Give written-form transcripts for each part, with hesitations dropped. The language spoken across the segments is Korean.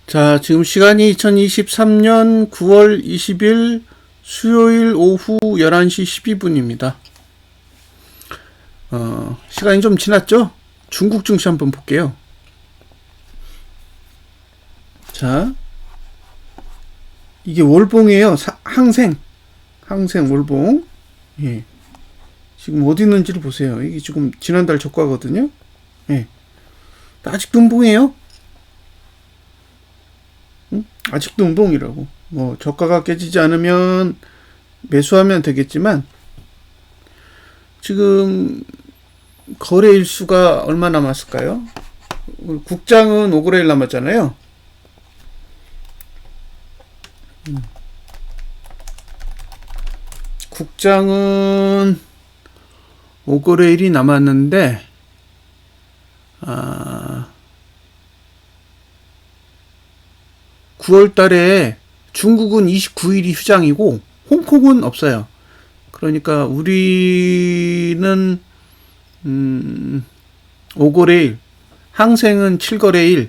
자, 지금 시간이 2023년 9월 20일 수요일 오후 11시 12분입니다. 시간이 좀 지났죠? 중국 증시 한번 볼게요. 자, 이게 월봉이에요. 항생 월봉. 예. 지금 어디 있는지를 보세요. 이게 지금 지난달 저가거든요. 예. 아직도 음봉이에요. 아직도 음봉이라고. 뭐 저가가 깨지지 않으면 매수하면 되겠지만 지금 거래 일수가 얼마 남았을까요? 국장은 5거래일 남았잖아요. 국장은 5거래일이 남았는데 9월 달에 중국은 29일이 휴장이고 홍콩은 없어요. 그러니까 우리는 5거래일, 항생은 7거래일,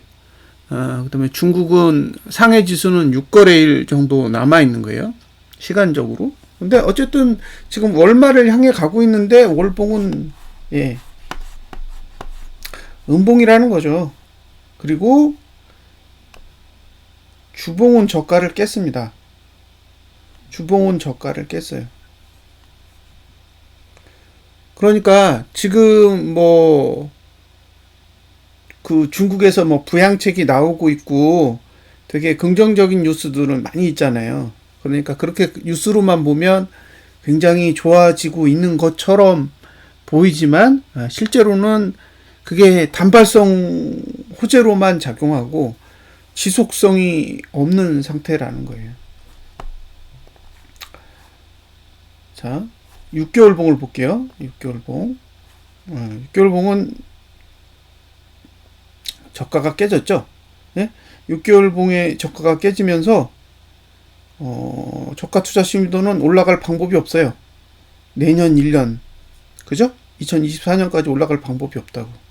그다음에 중국은 상해 지수는 6거래일 정도 남아 있는 거예요. 시간적으로. 근데 어쨌든 지금 월말을 향해 가고 있는데 월봉은 음봉이라는 거죠. 그리고 주봉은 저가를 깼습니다. 주봉은 저가를 깼어요. 그러니까 지금 그 중국에서 부양책이 나오고 있고 되게 긍정적인 뉴스들은 많이 있잖아요. 그러니까 그렇게 뉴스로만 보면 굉장히 좋아지고 있는 것처럼 보이지만 실제로는 그게 단발성 호재로만 작용하고 지속성이 없는 상태라는 거예요. 자, 6개월 봉을 볼게요. 6개월 봉. 6개월 봉은 저가가 깨졌죠. 예? 6개월 봉의 저가가 깨지면서 저가 투자 심리도는 올라갈 방법이 없어요. 내년 1년. 그죠? 2024년까지 올라갈 방법이 없다고.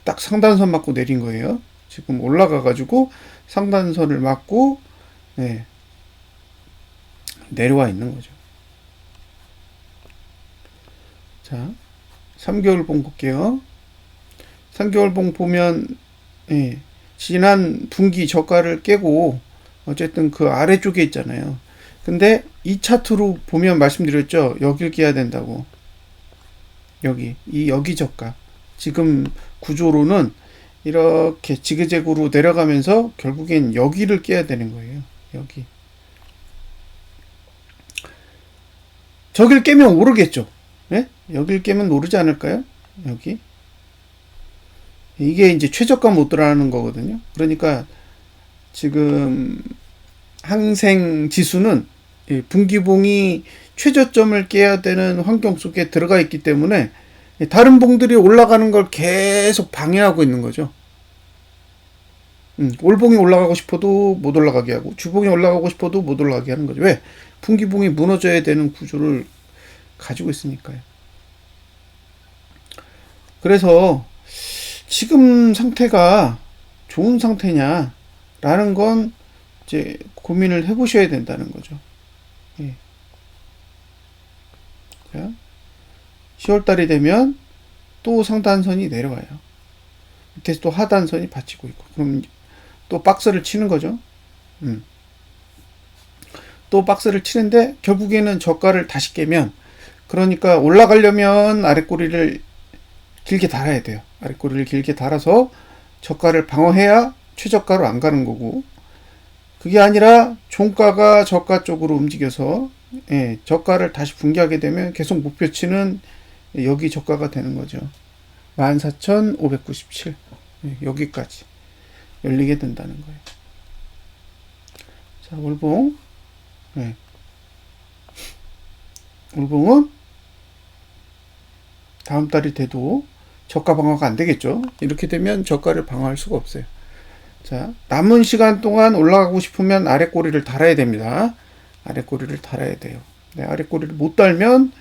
딱 상단선 맞고 내린 거예요. 지금 올라가가지고 상단선을 맞고 내려와 있는 거죠. 자, 3개월 봉 볼게요. 3개월 봉 보면 지난 분기 저가를 깨고 어쨌든 그 아래쪽에 있잖아요. 근데 이 차트로 보면 말씀드렸죠. 여길 깨야 된다고. 여기 저가. 지금 구조로는 이렇게 지그재그로 내려가면서 결국엔 여기를 깨야 되는 거예요. 여기. 저길 깨면 오르겠죠. 네? 여길 깨면 오르지 않을까요? 여기. 이게 이제 최저가 못 들어가는 거거든요. 그러니까 지금 항생 지수는 분기봉이 최저점을 깨야 되는 환경 속에 들어가 있기 때문에 다른 봉들이 올라가는 걸 계속 방해하고 있는 거죠. 올봉이 올라가고 싶어도 못 올라가게 하고 주봉이 올라가고 싶어도 못 올라가게 하는 거죠. 왜? 분기봉이 무너져야 되는 구조를 가지고 있으니까요. 그래서 지금 상태가 좋은 상태냐 라는 건 이제 고민을 해보셔야 된다는 거죠. 10월달이 되면 또 상단선이 내려와요. 밑에서 또 하단선이 받치고 있고 그럼 또 박스를 치는 거죠. 또 박스를 치는데 결국에는 저가를 다시 깨면 그러니까 올라가려면 아랫꼬리를 길게 달아야 돼요. 아랫꼬리를 길게 달아서 저가를 방어해야 최저가로 안 가는 거고 그게 아니라 종가가 저가 쪽으로 움직여서 저가를 다시 붕괴하게 되면 계속 목표치는 여기 저가가 되는 거죠. 14,597 여기까지 열리게 된다는 거예요. 자, 월봉 월봉은 다음 달이 돼도 저가 방어가 안 되겠죠. 이렇게 되면 저가를 방어할 수가 없어요. 자, 남은 시간 동안 올라가고 싶으면 아랫꼬리를 달아야 됩니다. 아랫꼬리를 달아야 돼요. 아랫꼬리를 못 달면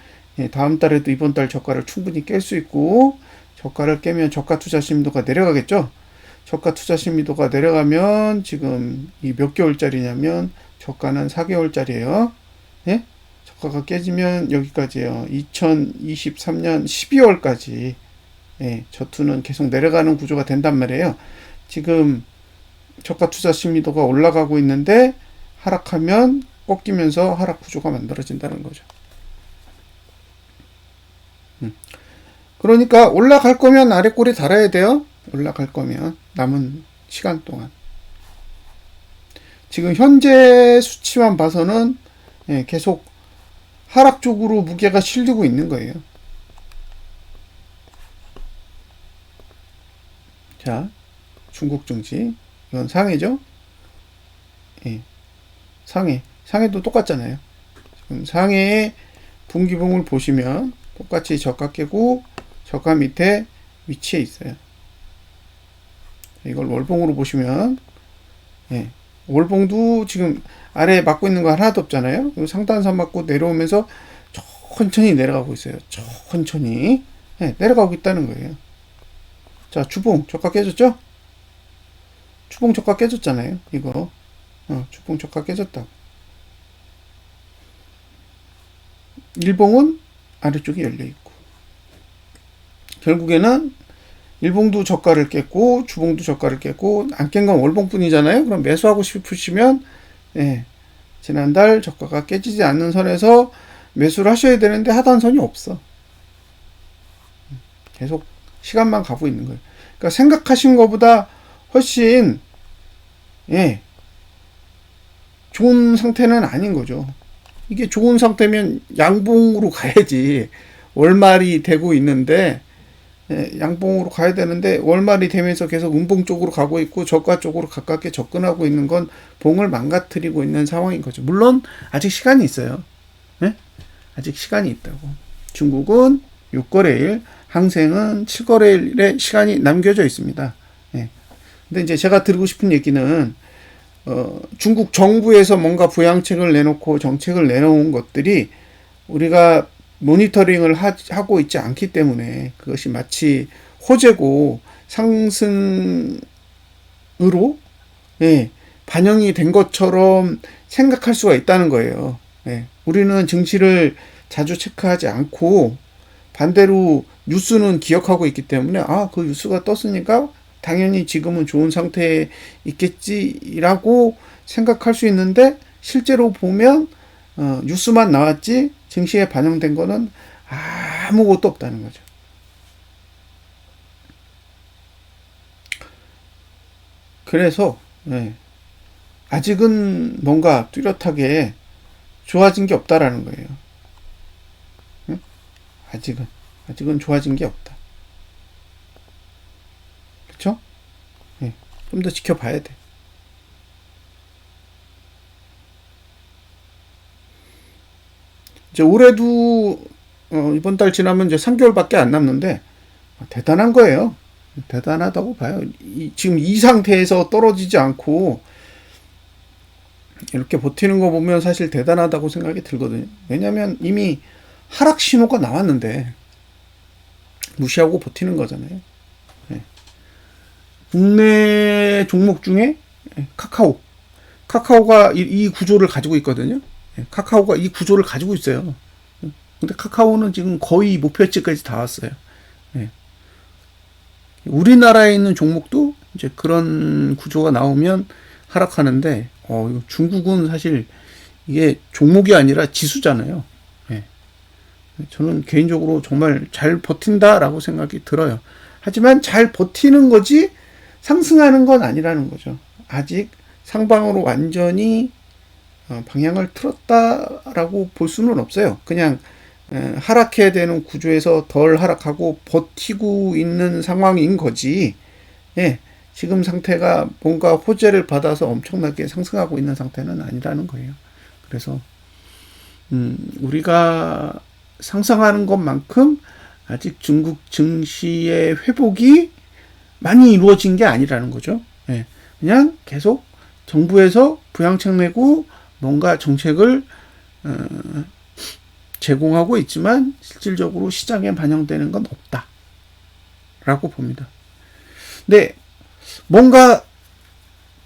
다음 달에도 이번 달 저가를 충분히 깰 수 있고 저가를 깨면 저가 투자 심도가 내려가겠죠. 저가 투자 신뢰도가 내려가면 지금 이 몇 개월짜리냐면 저가는 4개월짜리예요. 예? 저가가 깨지면 여기까지예요. 2023년 12월까지 예, 저투는 계속 내려가는 구조가 된단 말이에요. 지금 저가 투자 신뢰도가 올라가고 있는데 하락하면 꺾이면서 하락 구조가 만들어진다는 거죠. 그러니까 올라갈 거면 아래 꼬리 달아야 돼요. 올라갈 거면 남은 시간 동안. 지금 현재 수치만 봐서는 예, 계속 하락 쪽으로 무게가 실리고 있는 거예요. 자, 중국 증시 이건 상해죠. 예, 상해도 똑같잖아요. 지금 상해의 분기봉을 보시면 똑같이 저가 깨고 저가 밑에 위치해 있어요. 이걸 월봉으로 보시면 예, 월봉도 지금 아래에 맞고 있는 거 하나도 없잖아요. 상단선 맞고 내려오면서 천천히 내려가고 있어요. 천천히 예, 내려가고 있다는 거예요. 자, 주봉 저가 깨졌죠? 주봉 저가 깨졌잖아요. 이거 주봉 저가 깨졌다고. 일봉은 아래쪽에 열려있고 결국에는 일봉도 저가를 깼고 주봉도 저가를 깼고 안 깬 건 월봉뿐이잖아요. 그럼 매수하고 싶으시면 예, 지난달 저가가 깨지지 않는 선에서 매수를 하셔야 되는데 하단선이 없어. 계속 시간만 가고 있는 거예요. 그러니까 생각하신 것보다 훨씬 예, 좋은 상태는 아닌 거죠. 이게 좋은 상태면 양봉으로 가야지. 월말이 되고 있는데 예, 양봉으로 가야 되는데 월말이 되면서 계속 음봉 쪽으로 가고 있고 저가 쪽으로 가깝게 접근하고 있는 건 봉을 망가뜨리고 있는 상황인 거죠. 물론 아직 시간이 있어요. 예? 아직 시간이 있다고. 중국은 6거래일, 항생은 7거래일의 시간이 남겨져 있습니다. 예. 근데 이제 제가 드리고 싶은 얘기는 중국 정부에서 뭔가 부양책을 내놓고 정책을 내놓은 것들이 우리가 모니터링을 하고 있지 않기 때문에 그것이 마치 호재고 상승으로 예, 반영이 된 것처럼 생각할 수가 있다는 거예요. 예, 우리는 증시를 자주 체크하지 않고 반대로 뉴스는 기억하고 있기 때문에 그 뉴스가 떴으니까 당연히 지금은 좋은 상태에 있겠지라고 생각할 수 있는데 실제로 보면 뉴스만 나왔지 증시에 반영된 거는 아무것도 없다는 거죠. 그래서 네, 아직은 뭔가 뚜렷하게 좋아진 게 없다라는 거예요. 네? 아직은 좋아진 게 없다. 그렇죠? 네, 좀 더 지켜봐야 돼. 이제 올해도 이번 달 지나면 이제 3개월밖에 안 남는데 대단한 거예요. 대단하다고 봐요. 지금 이 상태에서 떨어지지 않고 이렇게 버티는 거 보면 사실 대단하다고 생각이 들거든요. 왜냐하면 이미 하락 신호가 나왔는데 무시하고 버티는 거잖아요. 네. 국내 종목 중에 카카오가 이 구조를 가지고 있거든요. 카카오가 이 구조를 가지고 있어요. 근데 카카오는 지금 거의 목표치까지 다 왔어요. 예. 우리나라에 있는 종목도 이제 그런 구조가 나오면 하락하는데, 중국은 사실 이게 종목이 아니라 지수잖아요. 예. 저는 개인적으로 정말 잘 버틴다라고 생각이 들어요. 하지만 잘 버티는 거지 상승하는 건 아니라는 거죠. 아직 상방으로 완전히 방향을 틀었다라고 볼 수는 없어요. 그냥 하락해야 되는 구조에서 덜 하락하고 버티고 있는 상황인 거지. 예, 지금 상태가 뭔가 호재를 받아서 엄청나게 상승하고 있는 상태는 아니라는 거예요. 그래서 우리가 상상하는 것만큼 아직 중국 증시의 회복이 많이 이루어진 게 아니라는 거죠. 예, 그냥 계속 정부에서 부양책 내고 뭔가 정책을 제공하고 있지만 실질적으로 시장에 반영되는 건 없다라고 봅니다. 근데 뭔가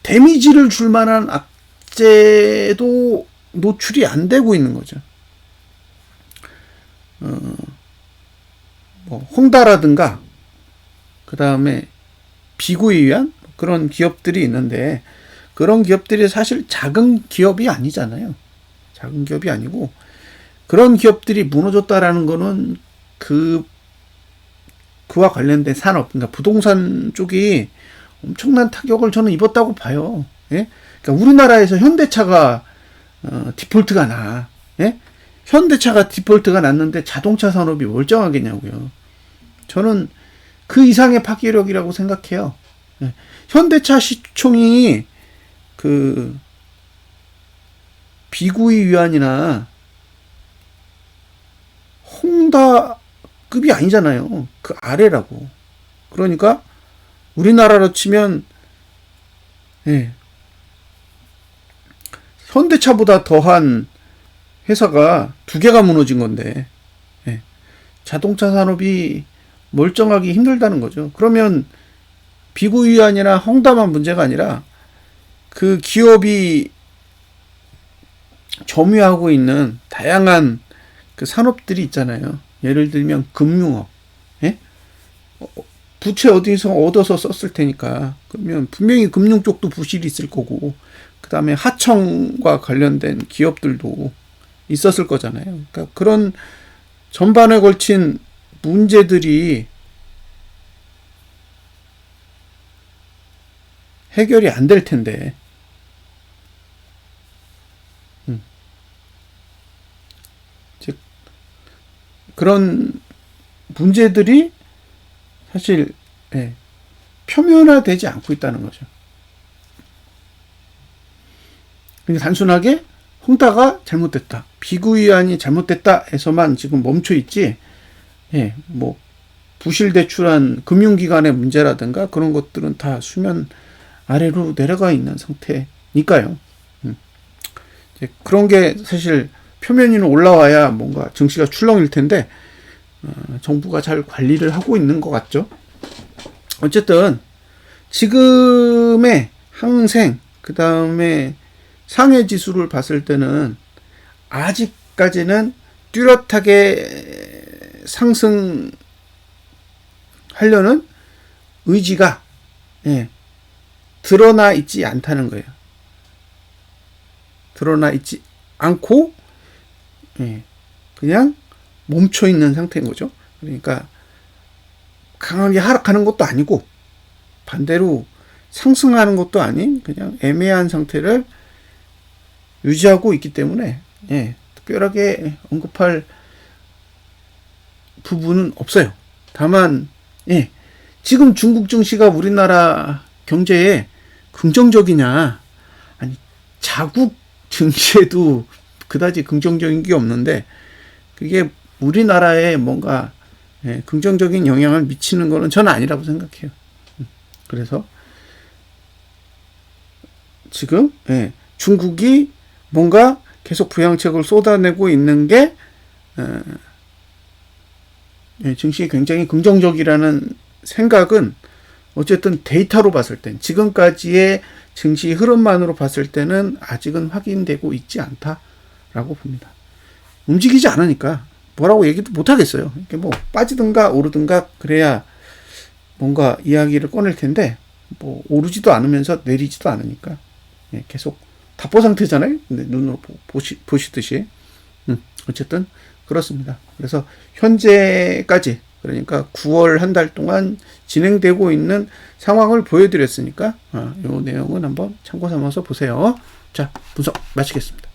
데미지를 줄 만한 악재도 노출이 안 되고 있는 거죠. 뭐 홍다라든가 그 다음에 비구에 의한 그런 기업들이 있는데, 그런 기업들이 사실 작은 기업이 아니잖아요. 작은 기업이 아니고, 그런 기업들이 무너졌다라는 거는 그와 관련된 산업, 그러니까 부동산 쪽이 엄청난 타격을 저는 입었다고 봐요. 예? 그러니까 우리나라에서 현대차가 디폴트가 나. 예? 현대차가 디폴트가 났는데 자동차 산업이 멀쩡하겠냐고요. 저는 그 이상의 파괴력이라고 생각해요. 예. 현대차 시총이 비구이 위안이나 홍다급이 아니잖아요. 그 아래라고. 그러니까 우리나라로 치면 예, 현대차보다 더한 회사가 2개가 무너진 건데, 예, 자동차 산업이 멀쩡하기 힘들다는 거죠. 그러면 비구이 위안이나 홍다만 문제가 아니라 그 기업이 점유하고 있는 다양한 그 산업들이 있잖아요. 예를 들면 금융업, 예? 부채 어디서 얻어서 썼을 테니까, 그러면 분명히 금융 쪽도 부실이 있을 거고, 그 다음에 하청과 관련된 기업들도 있었을 거잖아요. 그러니까 그런 전반에 걸친 문제들이 해결이 안 될 텐데, 즉 그런 문제들이 사실 표면화되지 않고 있다는 거죠. 그러니까 단순하게 홍다가 잘못됐다, 비구이안이 잘못됐다 해서만 지금 멈춰 있지, 뭐 부실 대출한 금융기관의 문제라든가 그런 것들은 다 수면 아래로 내려가 있는 상태니까요. 이제 그런 게 사실 표면 위로 올라와야 뭔가 증시가 출렁일 텐데, 정부가 잘 관리를 하고 있는 것 같죠. 어쨌든 지금의 항생, 그 다음에 상해 지수를 봤을 때는 아직까지는 뚜렷하게 상승하려는 의지가 드러나 있지 않다는 거예요. 드러나 있지 않고 그냥 멈춰 있는 상태인 거죠. 그러니까 강하게 하락하는 것도 아니고 반대로 상승하는 것도 아닌 그냥 애매한 상태를 유지하고 있기 때문에 특별하게 언급할 부분은 없어요. 다만 지금 중국 증시가 우리나라 경제에 긍정적이냐, 아니 자국 증시에도 그다지 긍정적인 게 없는데 그게 우리나라에 뭔가 긍정적인 영향을 미치는 거는 저는 아니라고 생각해요. 그래서 지금 중국이 뭔가 계속 부양책을 쏟아내고 있는 게 증시에 굉장히 긍정적이라는 생각은 어쨌든 데이터로 봤을 땐, 지금까지의 증시 흐름만으로 봤을 때는 아직은 확인되고 있지 않다라고 봅니다. 움직이지 않으니까 뭐라고 얘기도 못 하겠어요. 이렇게 뭐 빠지든가 오르든가 그래야 뭔가 이야기를 꺼낼 텐데, 뭐 오르지도 않으면서 내리지도 않으니까 계속 답보 상태잖아요. 눈으로 보시듯이. 어쨌든 그렇습니다. 그래서 현재까지, 그러니까 9월 한 달 동안 진행되고 있는 상황을 보여드렸으니까 이 내용은 한번 참고 삼아서 보세요. 자, 분석 마치겠습니다.